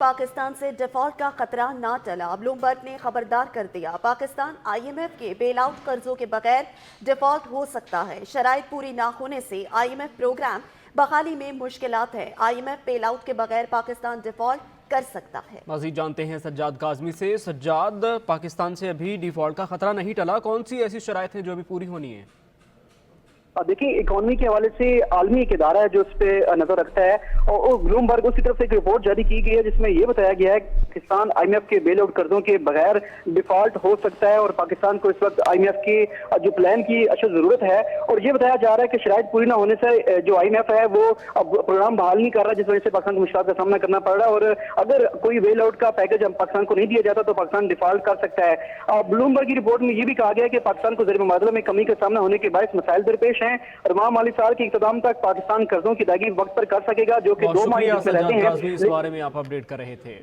पाकिस्तान से डिफॉल्ट का खतरा ना टला। ब्लूमबर्ग ने खबरदार कर दिया, पाकिस्तान आईएमएफ के बेल आउट कर्जों के बगैर डिफॉल्ट हो सकता है। शराइत पूरी ना होने से आईएमएफ प्रोग्राम बहाली में मुश्किलात है। आईएमएफ बेल आउट के बगैर पाकिस्तान डिफॉल्ट कर सकता है। मज़ीद जानते हैं सज्जाद काज़मी से। सज्जाद, पाकिस्तान से अभी डिफॉल्ट का खतरा नहीं टला, कौन सी ऐसी शराइत हैं जो अभी पूरी होनी है? देखिए, इकोनॉमी के हवाले से आलमी एक इदारा है जो इस पे नजर रखता है और ब्लूमबर्ग उसकी तरफ से एक रिपोर्ट जारी की गई है जिसमें यह बताया गया है कि पाकिस्तान आईएमएफ के बेल आउट कर्जों के बगैर डिफॉल्ट हो सकता है और पाकिस्तान को इस वक्त आईएमएफ के जो प्लान की अशद जरूरत है। और ये बताया जा रहा है कि शराइत पूरी ना होने से जो आईएमएफ है वो अब प्रोग्राम बहाल नहीं कर रहा, जिस वजह से पाकिस्तान को मुश्किल का सामना करना पड़ रहा है। और अगर कोई बेल आउट का पैकेज पाकिस्तान को नहीं दिया जाता तो पाकिस्तान डिफॉल्ट कर सकता है। ब्लूमबर्ग की रिपोर्ट में यह भी कहा गया है कि पाकिस्तान को ज़र मुबादला में कमी का सामना होने के बायस मसाइल दरपेश हैं और माह माली साल के इख्तिताम तक पाकिस्तान कर्जों की अदायगी वक्त पर कर सकेगा, जो कि 2 माह में रहते हैं। इस बारे में आप अपडेट कर रहे थे।